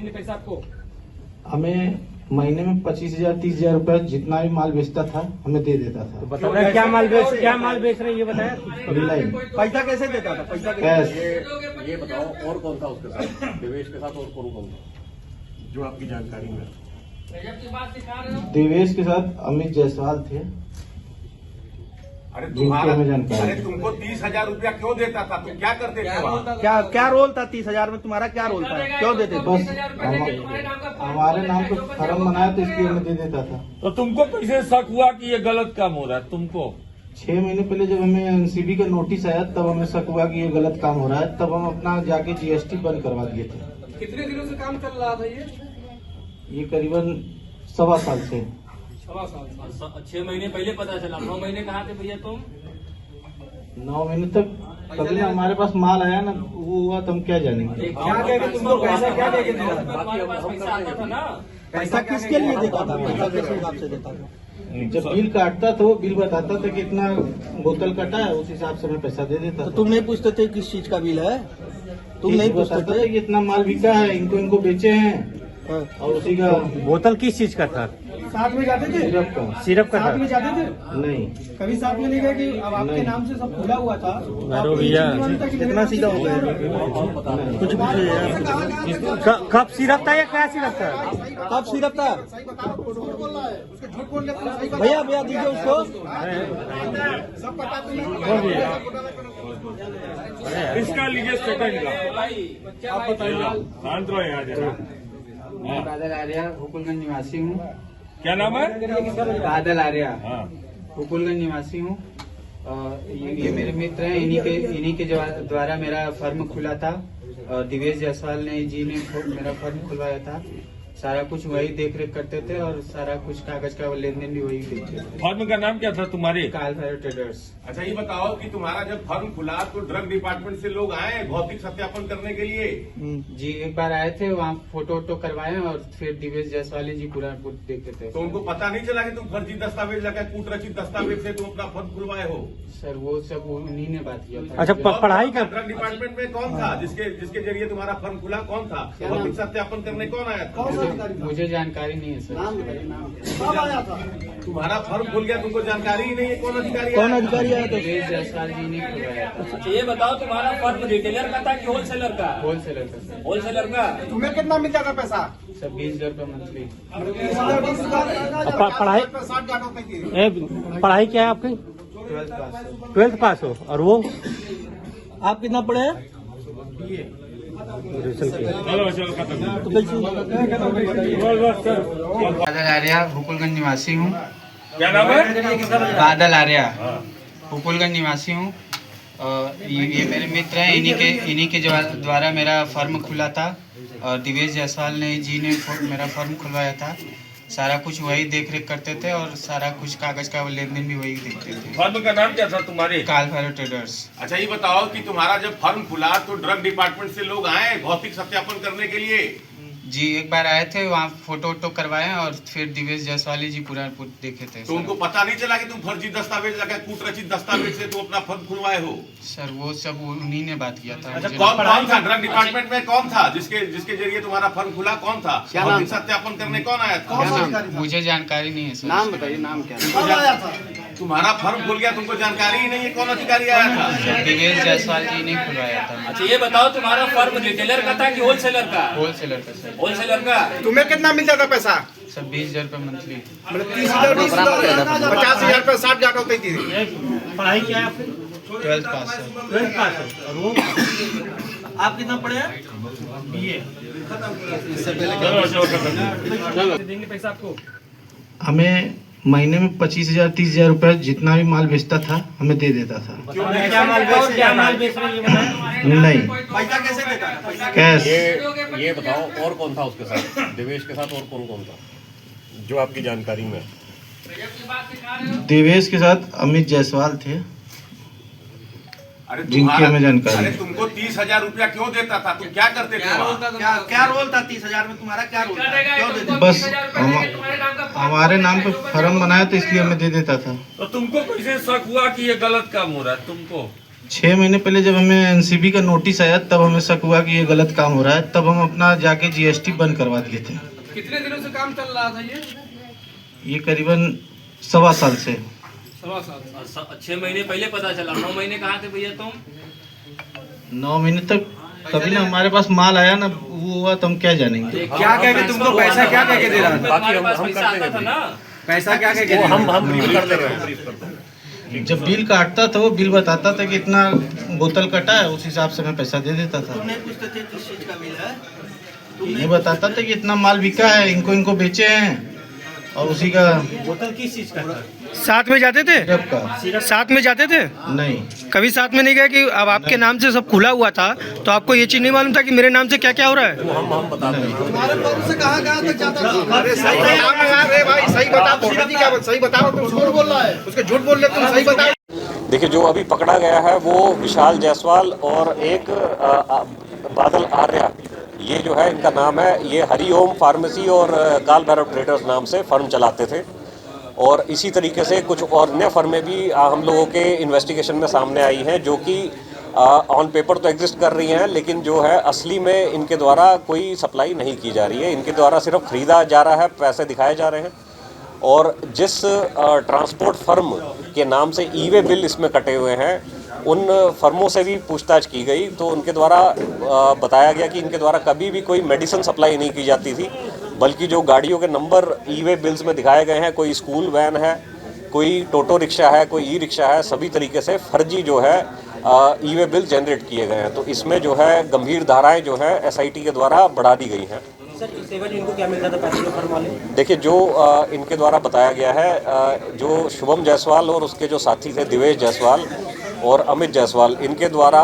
देंगे पैसा आपको। हमें महीने में 25,000 30,000 रुपए जितना भी माल बेचता था हमें दे देता था। बता रहे क्या माल बेच रहे हैं ये बताया। रिलाई पैसा कैसे देता था? पैसा कैश। ये बताओ और कौन था उसके साथ, देवेश के साथ और कौन था जो आपकी जानकारी में? देवेश के साथ अमित जायसवाल थे। अरे तुमको 30,000 रुपया क्यों देता था? तुम क्या करते थे वहाँ? क्या रोल था? 30,000 में तुम्हारा क्या रोल था? क्यों देते थे? बस हमारे नाम पे फर्म बनाया तो इसलिए हमें दे देता था। तो तुमको कैसे शक हुआ कि ये गलत काम हो रहा है? तुमको 6 महीने पहले जब हमें एनसीबी का नोटिस आया तब हमें शक हुआ कि ये गलत काम हो रहा है, तब हम अपना जाके जीएसटी बंद करवा दिए थे। कितने दिनों से काम चल रहा था ये करीबन 1.25 साल से। 6 महीने पहले पता चला, 9 महीने कहाँ थे भैया तुम? 9 महीने तक कभी ना हमारे पास माल आया ना वो हुआ तो हम क्या जानेंगे। क्या कह के तुमको पैसा क्या दे के दिया? हमारे पास पैसा आता था ना। पैसा किसके लिए देता था? पैसा किस हिसाब से देता था? जब बिल काटता था वो बिल बताता था कि इतना बोतल कटा है, उस हिसाब से हमें पैसा दे देता तो था। तुम नहीं पूछते थे किस चीज का बिल है? तुम नहीं पूछते बताता था थे? कि इतना माल बिका है, इनको बेचे हैं और उसी का बोतल किस चीज का था? साथ में जाते थे? सिरप का साथ में जाते थे? नहीं। कभी साथ में नहीं गए कि अब आपके नहीं। नाम से सब खुला हुआ था? भैया कितना सीधा हो गया? कुछ कब सिरप था या क्या सिरप था? कब सिरप था? भैया दीजिए उसको। इसका लीजिए स्टेटमेंट का आप बताइए। शांत रहो यहाँ जरा। मैं बादल आर्या हुकुलगंज निवासी हूँ। क्या नाम है? बादल आर्या हाँ। हुकुलगंज निवासी हूँ। ये मेरे मित्र हैं, इन्हीं के द्वारा मेरा फर्म खुला था और दिवेश जायसवाल जी ने मेरा फर्म खुलवाया था। सारा कुछ वही देख रेख करते थे और सारा कुछ कागज का लेन देन भी वही देखते थे। फर्म का नाम क्या था तुम्हारे? काल भैरव ट्रेडर्स। अच्छा ये बताओ कि तुम्हारा जब फर्म खुला तो ड्रग डिपार्टमेंट से लोग आए भौतिक सत्यापन करने के लिए? जी एक बार आए थे, वहाँ फोटो वोटो करवाए और फिर दिवेश जायसवाल जी पूरा देखते थे। तो उनको पता नहीं चला कि तुम फर्जी दस्तावेज लगा कूट रचित दस्तावेज से तुम अपना फर्म खुलवाए हो? सर वो सब उन्हीं ने बात किया था। अच्छा पढ़ाई का ड्रग डिपार्टमेंट में कौन था जिसके जरिए तुम्हारा फर्म खुला? कौन था? भौतिक सत्यापन करने कौन आया था? मुझे जानकारी नहीं है सर। तुम्हारा फर्म खुल गया, तुमको जानकारी ही नहीं है कौन अधिकारी? कौन अधिकारी आया था? दिवेश जायसवाल जी ने खुलवाया था। ये बताओ तुम्हारा फर्म रिटेलर का था कि होलसेलर का? होलसेलर का सर। होलसेलर का। तुम्हें कितना मिल जाता पैसा? सर 20,000 रुपये मंथली। पढ़ाई क्या है आपकी? 12th पास। 12th पास हो और वो आप कितना पढ़े हैं? चलो खत्म। तो कैसे? बादल आर्या हुकुलगंज निवासी हूँ। क्या नाम है? बादल आर्या हुकुलगंज निवासी हूँ। ये मेरे मित्र हैं, इन्हीं के द्वारा मेरा फर्म खुला था और दिवेश जायसवाल जी ने मेरा फर्म खुलवाया था। सारा कुछ वही देख रेख करते थे और सारा कुछ कागज का लेन देन भी वही देखते थे। फर्म का नाम क्या था तुम्हारे? काल भैरव ट्रेडर्स। अच्छा ये बताओ कि तुम्हारा जब फर्म खुला तो ड्रग डिपार्टमेंट से लोग आए भौतिक सत्यापन करने के लिए? जी एक बार आए थे, वहाँ फोटो वोटो करवाए और फिर दिवेश जायसवाल जी पूरा देखे थे। तो उनको पता नहीं चला कि तुम फर्जी दस्तावेज लगा कूट रचित दस्तावेज से तुम अपना फर्म खुलवाए हो? सर वो सब उन्हीं ने बात किया था। अच्छा मुझे कौन था ड्रग डिपार्टमेंट में? कौन था जिसके जरिए तुम्हारा फर्म खुला? कौन था? भौतिक सत्यापन करने कौन आया था? मुझे जानकारी नहीं है सर। नाम बताइए, नाम क्या? तुम्हारा फर्म खुल गया, तुमको जानकारी ही नहीं है कौन अधिकारी आया था? दिवेश जायसवाल जी ने खुलवाया था। अच्छा ये बताओ तुम्हारा फर्म रिटेलर का था कि होलसेलर का? होलसेलर का सर। होलसेलर का। तुम्हें कितना मिल जाता पैसा? सर 20,000 रुपये मंथली। 30,000, 50,000 रुपये 60,000 होती थी। पढ़ाई क्या है आपकी? 12th पास सर। 12th पास हो और वो आप कितना पढ़े हैं? चलो खत्म। देंगे पैसा आपको। हमें महीने में 25,000 30,000 रुपए जितना भी माल बेचता था हमें दे देता था। क्या माल बेच रहे हैं ये बताया। नहीं। पैसा कैसे देता था? पैसा कैश। ये बताओ और कौन था उसके साथ, देवेश के साथ और कौन था जो आपकी जानकारी में? देवेश के साथ अमित जायसवाल थे। अरे जिनकी हमें जानकारी। अरे तुमको 30,000 रुपया क्यों देता था? तुम क्या करते थे वहाँ? क्या रोल था? 30,000 में तुम्हारा क्या रोल था? क्यों देते? बस हमारे नाम पे फर्म बनाया तो इसलिए हमें दे देता था। तो तुमको कैसे शक हुआ कि ये गलत काम हो रहा है? तुमको 6 महीने पहले जब हमें एनसीबी का नोटिस आया तब हमें शक हुआ कि ये गलत काम हो रहा है, तब हम अपना जाके जीएसटी बंद करवा दिए थे। कितने दिनों से काम चल रहा था ये करीबन 1.25 साल से। 1.25 साल। और 6 महीने पहले पता चला, 9 महीने कहाँ थे भैया तुम? 9 महीने तक तभी ना हमारे पास माल आया ना, वो हुआ तो हम क्या जानेंगे। क्या कह के तुमको पैसा क्या कह के दे रहा था? बाकी हम पैसा आता था ना। पैसा क्या कह के दे रहा था? हम ब्रीफ कर दे रहे हैं, ब्रीफ करते हैं। जब बिल काटता था वो बिल बताता था कि इतना बोतल कटा है, उस हिसाब से मैं पैसा दे देता था। ये बताता था कि इतना माल बिका है, इनको बेचे हैं, और उसी का। बोतल किस चीज का? साथ में जाते थे? सिरप का। साथ में जाते थे? नहीं, कभी साथ में नहीं गए कि अब आपके नाम से सब खुला हुआ था तो आपको ये चीज नहीं मालूम था कि मेरे नाम से क्या क्या हो रहा है? हम बता रहे हैं। तुम्हारे फॉर्म से कहाँ तक जाता था? अरे सही भाई, सही बताओ, सही बताओ, तुम झूठ बोल रहा है, उसके झूठ बोल रहे तुम, सही बताओ। देखिए, जो अभी पकड़ा गया है वो विशाल जायसवाल और एक बादल आर्या, ये जो है इनका नाम है। ये हरिओम फार्मेसी और काल भैरव ट्रेडर्स नाम से फर्म चलाते थे, और इसी तरीके से कुछ और अन्य फर्में भी हम लोगों के इन्वेस्टिगेशन में सामने आई हैं, जो कि ऑन पेपर तो एग्जिस्ट कर रही हैं, लेकिन जो है असली में इनके द्वारा कोई सप्लाई नहीं की जा रही है। इनके द्वारा सिर्फ खरीदा जा रहा है, पैसे दिखाए जा रहे हैं, और जिस ट्रांसपोर्ट फर्म के नाम से ई-वे बिल इसमें कटे हुए हैं, उन फर्मों से भी पूछताछ की गई तो उनके द्वारा बताया गया कि इनके द्वारा कभी भी कोई मेडिसिन सप्लाई नहीं की जाती थी, बल्कि जो गाड़ियों के नंबर ई-वे बिल्स में दिखाए गए हैं, कोई स्कूल वैन है, कोई टोटो रिक्शा है, कोई ई रिक्शा है, सभी तरीके से फर्जी जो है ई-वे बिल जनरेट किए गए हैं। तो इसमें जो है गंभीर धाराएं जो है एसआईटी के द्वारा बढ़ा दी गई हैं। इनको क्या मिलता था पैसे फर्म वाले? देखिए, जो इनके द्वारा बताया गया है, जो शुभम जायसवाल और उसके जो साथी थे दिवेश जायसवाल और अमित जायसवाल, इनके द्वारा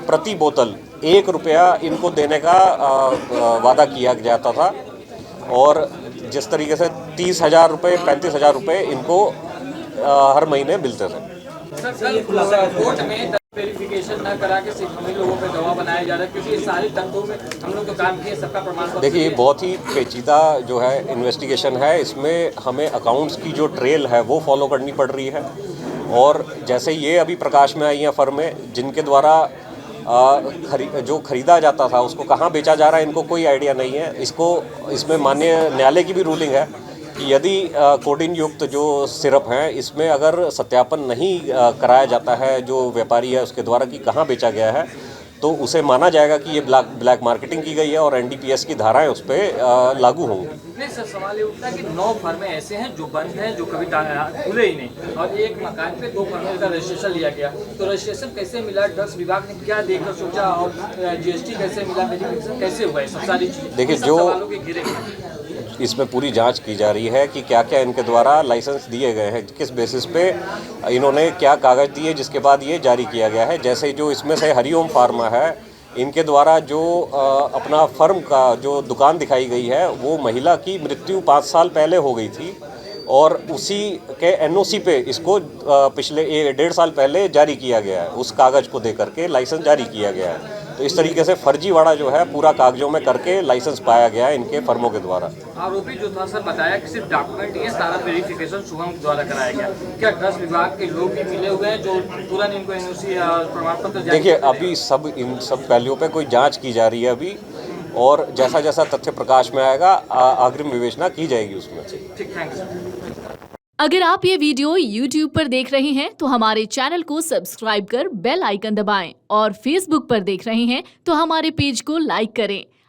प्रति बोतल 1 रुपया इनको देने का वादा किया जाता था, और जिस तरीके से 30,000 रुपये 35,000 रुपये इनको हर महीने मिलते थे। कोर्ट में वेरिफिकेशन न करा के सिर्फ हम लोगों पे गवाह बनाया जा रहा है, क्योंकि ये सारे तथ्यों में हम लोग जो काम किए सबका प्रमाण पत्र। देखिए, बहुत ही पेचीदा जो है इन्वेस्टिगेशन है, इसमें हमें अकाउंट्स की जो ट्रेल है वो फॉलो करनी पड़ रही है, और जैसे ये अभी प्रकाश में आई हैं फर्में जिनके द्वारा जो खरीदा जाता था उसको कहाँ बेचा जा रहा है इनको कोई आइडिया नहीं है। इसमें माननीय न्यायालय की भी रूलिंग है कि यदि कोडिन युक्त जो सिरप हैं इसमें अगर सत्यापन नहीं कराया जाता है जो व्यापारी है उसके द्वारा कि कहाँ बेचा गया है, तो उसे माना जाएगा कि ये ब्लैक मार्केटिंग की गई है और एनडीपीएस की धाराएं उस पर लागू होंगी। नहीं सर, सवाल ये उठता है कि 9 फर्में ऐसे हैं जो बंद हैं, जो कभी खुले ही नहीं, और एक मकान पे 2 फर्में का रजिस्ट्रेशन लिया गया। तो रजिस्ट्रेशन कैसे मिला, ड्रग्स विभाग ने क्या देखकर सोचा, और जीएसटी कैसे मिला, वेरिफिकेशन कैसे हुआ, ये सब सारी चीजें देखिए, जो इसमें पूरी जांच की जा रही है कि क्या क्या इनके द्वारा लाइसेंस दिए गए हैं, किस बेसिस पे इन्होंने क्या कागज़ दिए जिसके बाद ये जारी किया गया है। जैसे जो इसमें से हरिओम फार्मा है, इनके द्वारा जो अपना फर्म का जो दुकान दिखाई गई है वो महिला की मृत्यु 5 साल पहले हो गई थी, और उसी के एनओसी पे इसको पिछले 1.5 साल पहले जारी किया गया है, उस कागज़ को दे करके लाइसेंस जारी किया गया है। तो इस तरीके से फर्जीवाड़ा जो है पूरा कागजों में करके लाइसेंस पाया गया है इनके फर्मों के द्वारा। आरोपी जो था सर बताया कि सिर्फ डॉक्यूमेंट ये सारा वेरिफिकेशन शुभम द्वारा कराया गया। क्या ड्रग्स विभाग के लोग भी मिले हुए हैं जो तुरंत इनको एनओसी प्रमाण पत्र? देखिए, अभी इन सब पहलुओं पे कोई जांच की जा रही है अभी, और जैसा जैसा तथ्य प्रकाश में आएगा अग्रिम विवेचना की जाएगी उसमें। ठीक, थैंक यू। अगर आप ये वीडियो YouTube पर देख रहे हैं तो हमारे चैनल को सब्सक्राइब कर बेल आइकन दबाएं, और Facebook पर देख रहे हैं तो हमारे पेज को लाइक करें।